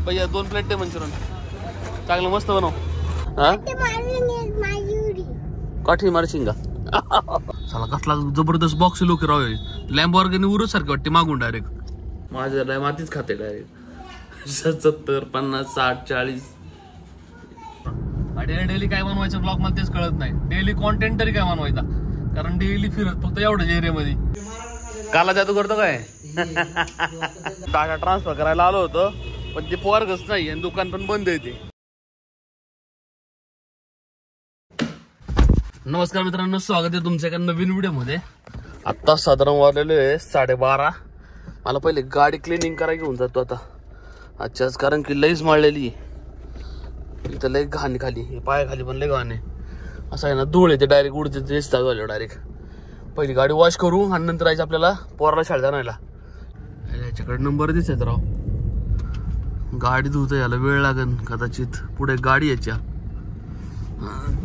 भैया 2 प्लेट दे मंचुरियन. चांगलं मस्त बनव. हा काठी मारशील का? चला कसला जबरदस्त बॉक्स लोक राव. लॅम्बॉर्गिनी उरूस सारखं वाटते मागून डायरेक्ट. माझ्या मातीच खाते डायरेक्ट. 70 50 60 40. डेली काय बनवायचं ब्लॉग मला तेच कळत नाही. डेली कॉन्टेंट तरी काय बनवायचा, कारण डेली फिरत फक्त एवढ्याच एरियामध्ये. काला जादू करतो काय? टाटा ट्रान्सफर करायला आलो होतो, पण ते पोरगच नाही आणि दुकान पण बंद आहे ते. नमस्कार मित्रांनो, स्वागत आहे तुमच्या एका नवीन व्हिडिओ मध्ये. आता साधारण वाजलेले 12:30. मला पहिले गाडी क्लिनिंग करायला घेऊन जातो आता आजच्याच, कारण की लईच माळलेली इथं. लई घाण खाली, पाय खाली पण लई घाण आहे. असं आहे ना, धूळ येते डायरेक्ट, उडते तेच झालं डायरेक्ट. पहिली गाडी वॉश करू आणि नंतर यायचं आपल्याला पोराला शाळेत आणायला. याच्याकडे नंबर दिसत राव. गाडी धुत यायला वेळ लागेल कदाचित. पुढे गाडी यायच्या,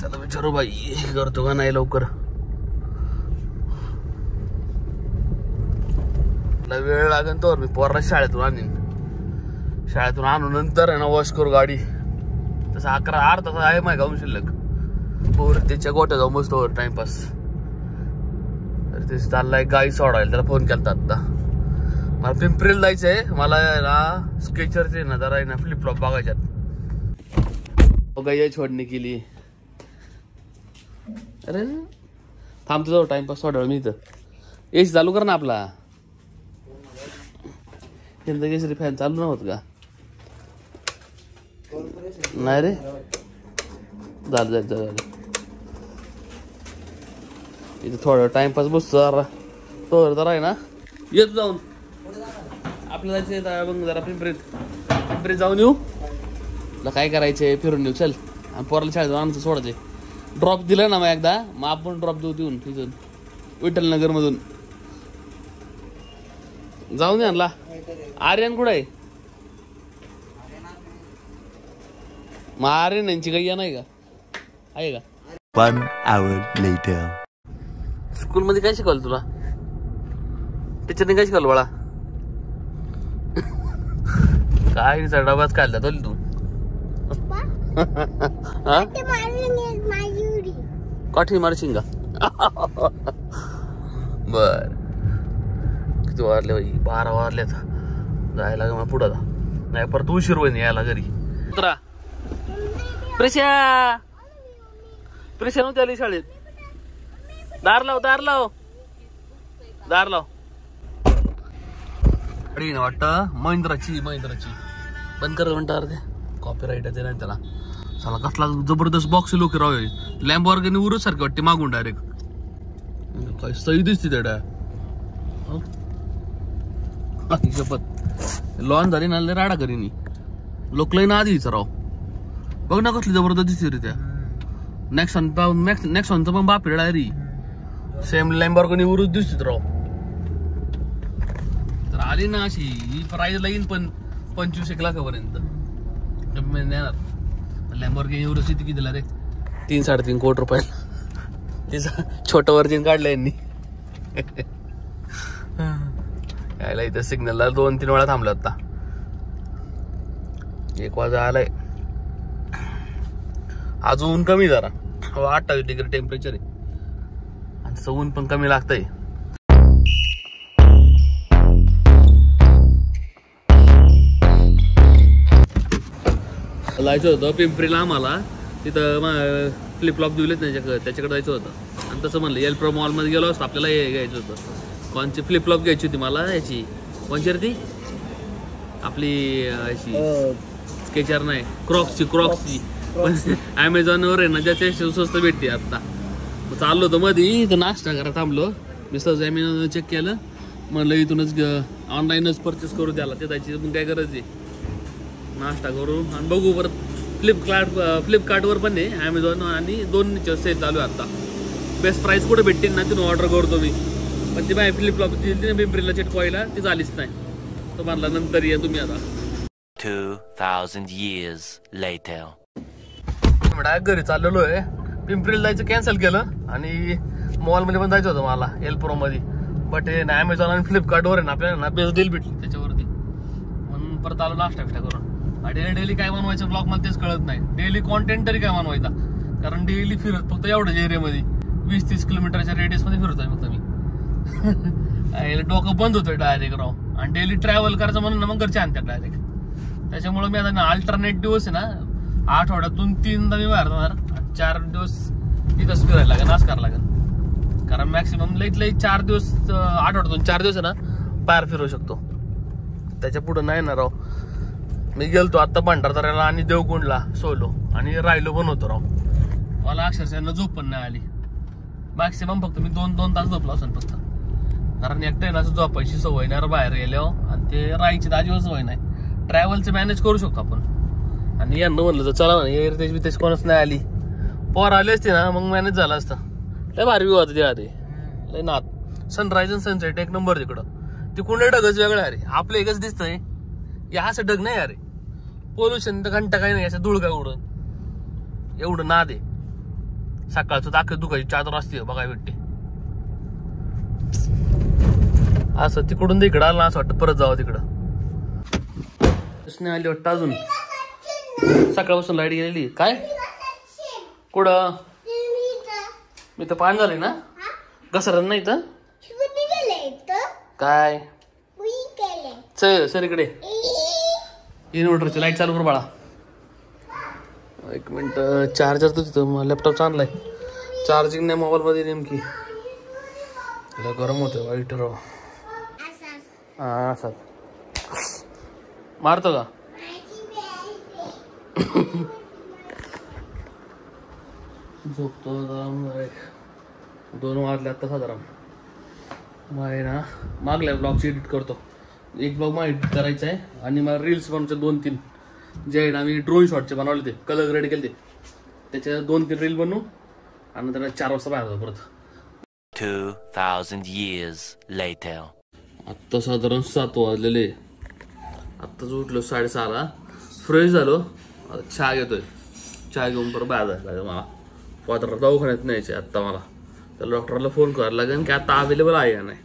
त्याला विचारू बाई करतो का नाही लवकर. वेळ लागेल तर मी पोराला शाळेतून आणीन. शाळेतून आणून नंतर आहे ना वॉश करू गाडी. तसं 11 अर्धा तास आहे माय गाऊन शिल्लक. पोर त्याच्या गोट्या जाऊ मस्त वर टाइमपास. तर ते चाललाय गाई सोडायला, त्याला फोन केला आता. मला पिंपरीला जायचंय. मला ना स्केचरचे ना जरा आहे ना फ्लिपफ्लॉप बघायच्यात. गाई छोडणी केली. अरे थांबतो जाऊ टाइमपास थोड्या वेळ मी इथं. एसी चालू कर ना आपला. केसरी फॅन चालू नव्हत का? नाही रे, झालं इथे थोडा टाइमपास बसतो जरा. तो जरा आहे ना येत जाऊन आपल्याला मग जरा पिंपरीत जाऊन येऊ. तुला काय करायचंय फिरून येऊ. चल. आणि पोराला शाळेत आमचं सोडायचे. ड्रॉप दिलं ना मग एकदा, मग आपण ड्रॉप देऊ देऊन तिथून विठ्ठलनगर मधून जाऊन दे. आणला आर्यन कुठं आहे? मग आर्यन यांची गैया नाही का? आहे का? 1 hour later. स्कूल मध्ये काय शिकवलं तुला? टीचरने काय शिकवलं बाळा? काय डबाच खाल्ला तू? काठी मारशील का? बर. किती वाजले बाई? 12 वाजलेत. जायला मग पुढं जा. नाही परत उशीर होईन यायला घरी. उतरा. प्रेशा नव्हती आली शाळेत. दार लाव गाडी ना वाटतं महिंद्राची बंद कर म्हणता. अर्धे कॉपीराईट आहे नाही त्याला. चला कसला जबरदस्त बॉक्स लोक राव. लॅम्बॉर्गिनी उरूस सारखं वाटते मागून डायरेक्ट. काय सही दिसते त्या शपथ. लॉन झाली ना राडा करीनी लोक लई ना आधीच राव. बघ ना कसली जबरदस्त दिसते रे त्या. नेक्सॉनचं पण बाप रे सेम लॅम्बॉर्गिनी उरूस दिसते राव. तर आली ना अशी ही प्राइस लाईन पण 25 लाखापर्यंत येणार. लॅम्बॉर्गिनी उरूस किती दिला रे? 3-3.5 कोटी रुपयाला. तिचा छोटं वर्जिन काढलं यांनी. यायला इथं सिग्नलला 2-3 वेळा थांबलं. आता 1 वाजा आलाय. आज ऊन कमी जरा. 28 डिग्री टेम्परेचर आहे आणि तसं ऊन पण कमी लागतंय. जायचं होतं पिंपरीला आम्हाला. तिथं फ्लिपफ्लॉप दिलेत त्याच्याकडे जायचं होतं. आणि तसं म्हणलं एल प्रो मॉलमध्ये गेलो असतो. आपल्याला हे घ्यायचं होतं. कोणची फ्लिपफ्लॉप घ्यायची होती मला. याची कोणची ती आपली अशी स्केचर नाही, क्रॉक्सची. पण ॲमेझॉनवर आहे ना ज्याच्या स्वस्त भेटते. आता चाललो होतो मध्ये इथं नाश्ता करा थांबलो. मी सहज ॲमेझॉन चेक केलं. म्हणलं इथूनच ऑनलाईनच परचेस करू द्याला. ते जायची पण काय गरज आहे. नाश्ता करू आणि बघू परत. फ्लिपकार्टवर पण आहे, ॲमेझॉन आणि 2 सेल चालू आहे आता. बेस्ट प्राईस कुठे भेटतील ना तिथून ऑर्डर करतो मी. पण ती बाय फ्लिपफ्लॉप दिली ना पिंपरीला चिटकवायला, ती झालीच नाही. तो म्हणला नंतर या तुम्ही आता. 2000 years later. घरी चाललेलो आहे. पिंपरीला जायचं कॅन्सल केलं आणि मॉलमध्ये पण जायचं होतं मला एल प्रो मध्ये. बट हे ॲमेझॉन आणि फ्लिपकार्टवर आहे ना आपल्याला ना बेस्ट डील भेटली त्याच्यावरती. म्हणून परत आलो नाश्ता करून. डेली काय बनवायचं ब्लॉग मध्ये तेच कळत नाही. डेली कॉन्टेंट तरी काय बनवायचा, कारण डेली फिरत फक्त एवढ्याच एरियामध्ये 20-30 किलोमीटरच्या रेडियस मध्ये फिरतोय फक्त मी. डोकं बंद होतोय डायरेक्ट राव. आणि डेली ट्रॅव्हल करायचं म्हणून ना मग घरचे आणतात डायरेक्ट. त्याच्यामुळे मी आता अल्टरनेट दिवस आहे ना, आठवड्यातून 3दा मी बाहेर जाणार, 4 दिवस तिथंच फिरायला लागेल, नाच करायला लागेल. कारण मॅक्सिमम लईत लई 4 दिवस, आठवड्यातून 4 दिवस आहे ना बाहेर फिरू शकतो. त्याच्या पुढे नाही ना राव. मी गेलतो आता भंडारदऱ्याला आणि देवकुंडला सोलो, आणि राहिलो पण होतो राव. मला अक्षरशः झोप पण नाही आली. मॅक्सिमम फक्त मी 2 तास झोपलो असेल फक्त. कारण एकटं ना झोपायची सवय नाही बाहेर गेल्यावर, आणि ते राहायची अजिबात सवय नाही. ट्रॅव्हलचं मॅनेज करू शकतो आपण. आणि यांना म्हणलं तर चला ना, तेच कोणच नाही आली. पोर आली असते ना मग मॅनेज झाला असता. लय भारी व्यू होता ते लय नात. सनराईज आणि सनसेट एक नंबर तिकडं. तिकडून ढगच वेगळं अरे. आपलं एकच दिसतंय, या असं ढग नाही अरे. पोल्युशन तर घंटा काही नाही, असं धूळ काय उडून एवढं नाद आहे. सकाळचं दाखल दुखायची चादर असते बघाय भेटते. असं तिकडून इकडं आलं असं वाटतं परत जावं तिकडं. आली वाटतं अजून. सकाळपासून लाईट गेलेली. काय कुठं? मी तर पान झाले ना, घसरत नाही तर काय. चल सर इकडे, इन्व्हर्टरची लाईट चालू कर बाळा. 1 मिनिट. चार्जर तर तिथं लॅपटॉप चांगलाय, चार्जिंग नाही मोबाईल मध्ये नेमकी. गरम होतं वाईट राव. हा असं मारतो का? झोपतो 2 वाजले आता साधारण. माय ना मागल्या ब्लॉगची एडिट करतो. एक ब्लॉग मला एडिट करायचा आहे, आणि मला रील्स बनवायचे 2-3 जे आहे ना. मी ड्रोन शॉटचे बनवले, ते कलर ग्रेड केले ते. त्याच्या 2-3 रील बनवू, आणि त्याला 4 वाजता बाहेर जाऊ परत. 2000 years later. आत्ता साधारण 7 वाजलेले. आत्ताच उठलो 6:30ला, फ्रेश झालो, आता चहा घेतोय. चहा घेऊन परत बाहेर जायला लागेल मला. फादर दवाखान्यात न्यायचे आत्ता मला. त्याला डॉक्टरला फोन करायला लागेल की आता अवेलेबल आहे का नाही.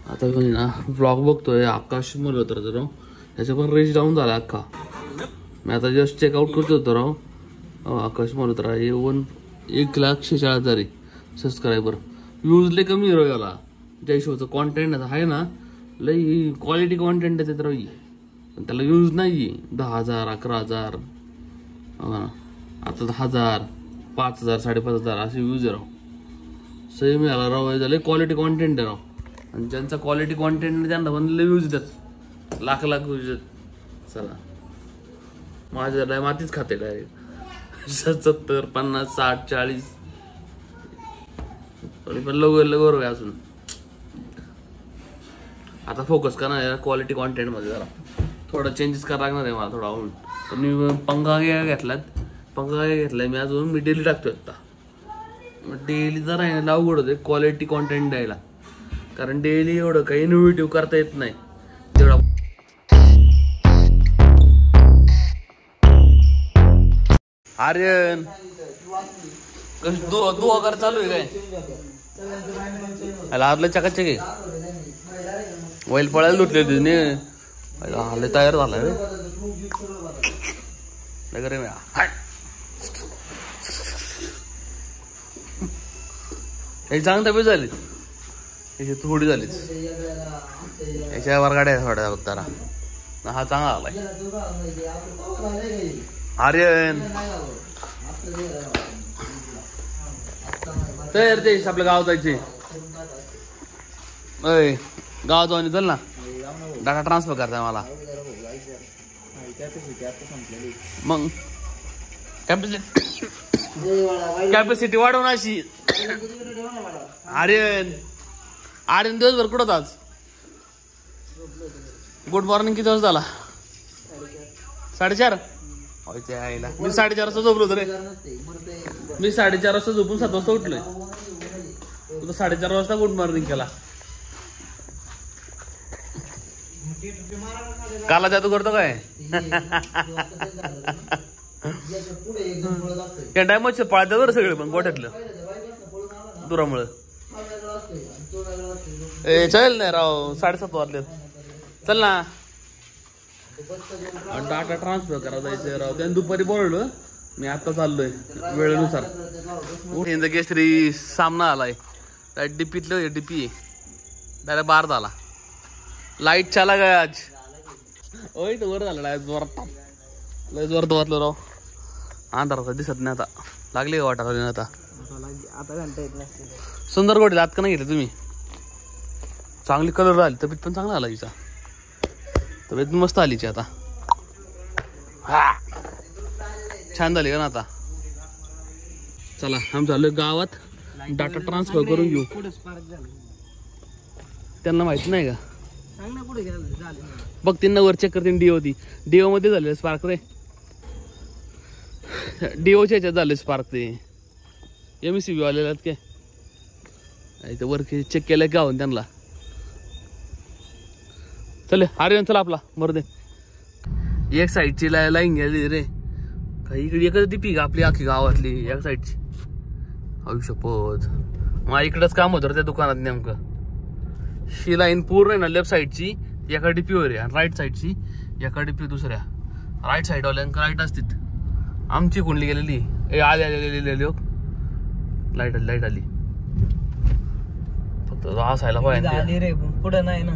आता ना ब्लॉग बघतोय आकाश मल्होत्राचा राव. त्याच्या पण रेंज डाऊन झाला अख्खा. मी आता जस्ट चेकआउट करतो होतो राव. आकाश मल्होत्रा 1,46,000 सबस्क्रायबर. व्ह्यूज लय कमी राव याला. ज्या शोचं कॉन्टेंट आहे ना, लई क्वालिटी कॉन्टेंट आहे त्यात राव. पण त्याला व्ह्यूज नाही. 10,000 11,000 आता 10,000 5,000 5,500 असे व्ह्यूज आहे राव. सही मिळाला राव. लय क्वालिटी कॉन्टेंट आहे राव. आणि ज्यांचा क्वालिटी कॉन्टेंट त्यांना पण लय व्ह्यूज देतात, लाख व्ह्यूज आहेत. चला माझ्या मातीच खाते डायरेक्ट. 70 50 60 40 पण लवकर अजून. आता फोकस करणार आहे क्वालिटी कॉन्टेंट मध्ये. जरा थोडं चेंजेस करावं लागणार आहे मला थोडा आवडून. पण मी पंगा घेतलाय मी अजून. मी डेली टाकतोय आता. डेली जर आहे ना अवघड होते क्वालिटी कॉन्टेंट द्यायला, कारण डेली एवढं काही इनोव्हेटिव्ह करता येत नाही तेवढा. आर्यन दु वगैरे चालू आहे काय? आदलं चकाचक आहे. वैल पळायला धुतले तिने. आले तयार झालाय रे. चांगली तब्येत झाली. याची थोडी झालीच. याच्या वर गाड्या थोड्या बघताना. हा चांगला आलाय आर्यन. तर ते आपल्या गावात जायचे. गावात जाऊन चल ना, डाटा ट्रान्सफर करताय मला. मग कॅपॅसिटी वाढवून अशी. आर्यन दिवसभर कुठं आज? गुड मॉर्निंग किती वाजता झाला? 4:30. आईला मी 4:30 वाजता झोपलो होतो रे. मी 4:30 वाजता झोपून 7 वाजता उठलोय. तू 4:30 वाजता गुड मॉर्निंग केला. काला जादू करतो काय? या टायमाचे पळायचं बरं सगळे पण गोठ्यातलं दुरामुळं. चल नाही राव 7:30 वाजले. चल ना डाटा ट्रान्सफर करा जायचं राव. त्याने दुपारी बोलवलं, मी आता चाललोय वेळेनुसार. हिंद केसरी सामना आलाय. डीपीतलं डीपी डायरेक्ट बाहेर झाला. लाईट चाला काय आज ओय तर वर झालं जोरात. लय जोरात वाटलं राव. अंधाराचा दिसत नाही आता. लागली का वाटा आता सुंदर गोडी दात का नाही घेतले तुम्ही. चांगली कलर झाली. तब्येत पण चांगला आला हिचा. तब्येत मस्त आलीची आता. हा छान झाली का ना आता. चला आम्ही चाललोय गावात डाटा ट्रान्सफर करून घेऊ. त्यांना माहिती नाही का बघ. त्यांना वर चेक करते. डीओ ती डीओ मध्ये झाले स्पार्क रे. डीओच्या ह्याच्यात झाले स्पार्क. ते MCB वालेला काय इथं वर चेक केलं का हो त्यांना. चल आर्यन चला आपला मर्दे. एक साईडची लाईन गेली रे. काही इकडे एकच ती पीक आपली अख्खी गावातली एक साईडची. आयुष्यपद मग इकडंच काम होतं त्या दुकानात नेमकं. ही लाईन पूर्ण आहे ना लेफ्ट साईडची एका डीपीवर आहे आणि राईट साईडची एका डीपी दुसऱ्या. राईट साईड वाल्यांका राईट असतील. आमची कुंडली गेलेली आली लाईट आली. फक्त असायला पाहिजे पुढे नाही ना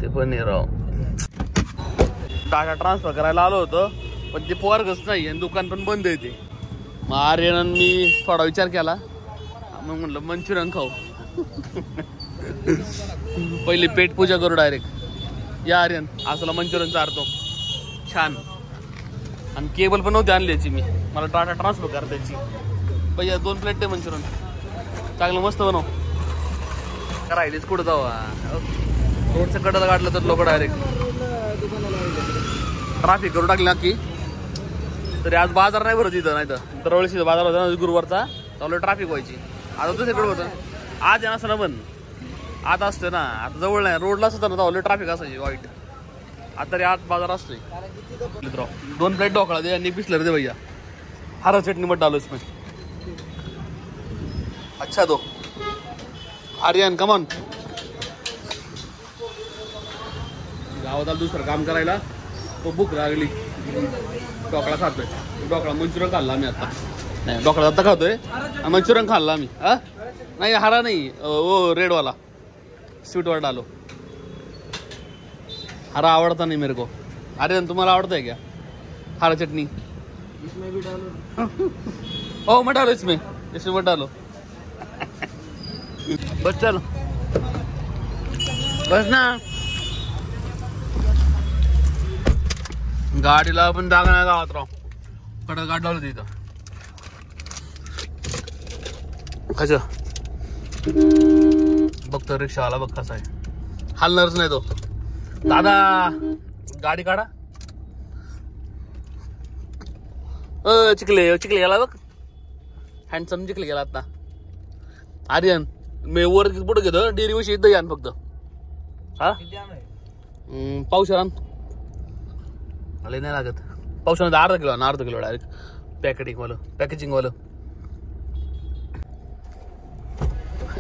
ते पण नाही राव. डाटा ट्रान्सफर करायला आलो होतो पण ते पोरगच नाही आणि दुकान पण बंद आहे ते. मग आर्यन मी थोडा विचार केला. मग म्हणलं मंचुरियन खाऊ. पहिली पेट पूजा करू डायरेक्ट. या आर्यन असला मंचुरियन चारतो छान. आणि केबल पण नव्हती आणल्याची मी. मला डाटा ट्रान्सफर करा त्याची. पहिल्या 2 प्लेट ते मंचुरियन चांगलं मस्त बनव. राहिलीच कुठं जावा. रोडच्या कडेला काढलं तर लोक डायरेक्ट ट्राफिक करून टाकली नक्की. तरी आज बाजार नाही भरत इथं. नाही तर दरवर्षी बाजार होता ना गुरुवारचा त्यामुळे ट्राफिक व्हायची. आता दुसरीकडे होतं. आज आहे असं ना पण आता असतं ना. आता जवळ नाही रोडला असतं ना त्यामुळे ट्राफिक असायची वाईट. आता तरी आज बाजार असतोय. 2 प्लेट ढोकळा दे आणि पिसलर दे भैया. हरा चटनी मत डालो इसमें. अच्छा दो आर्यन कमॉन. गावात आलं दुसरं काम करायला. तो भूक लागली. ढोकळा खातोय. ढोकळा मंचुरियन खाल्ला आम्ही आता. नाही ढोकळा आता खातोय मंचुरियन खाल्ला आम्ही. नाही हरा नाही ओ रेडवाला स्वीटवर डालो. हरा आवडता नाही मेरे को. आर्यन तुम्हाला आवडता है क्या हरा चटनी. ओ मत डालो इसमें मत डालो. बस चल बस ना. गाडीला पण जागा नाही गावात राव. कडं गाडी लावलं तिथं. कशा बघतो रिक्षावाला बघ कसा आहे. हलणारच नाही तो. दादा गाडी काढा. चिखले गेला बघ. हँडसम चिखले गेला आता. आर्यन मी वर पुढे घेतो. डेअरी विषयी इथं यान फक्त. हा पावसाळा मला नाही लागत. पावसाळ्यात अर्धा किलो डायरेक्ट पॅकेजिंग वालं.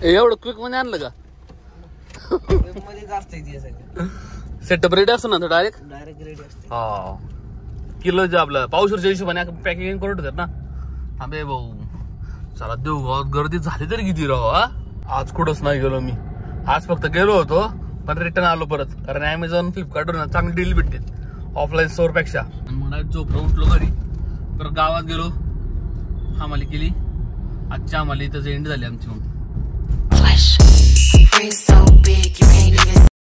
एवढं क्विक मध्ये आणलं का. सेटअप रेडी असतो ना डायरेक्ट रेडी असते. हा किलो आपलं पावसाच्या हिशोबाने पॅकेजिंग करून ठेवतात ना. अबे भाऊ चला देऊ गर्दी झाली तरी किती राव. आज कुठंच नाही गेलो मी. आज फक्त गेलो होतो पण रिटर्न आलो परत. कारण अमेझॉन फ्लिपकार्टवर चांगली डील भेटते ऑफलाईन स्टोअर पेक्षा. मग झोपलो उठलो घरी. परत गावात गेलो. हमाली केली. आजच्या हमाली इथं एंड झाली आमची. मग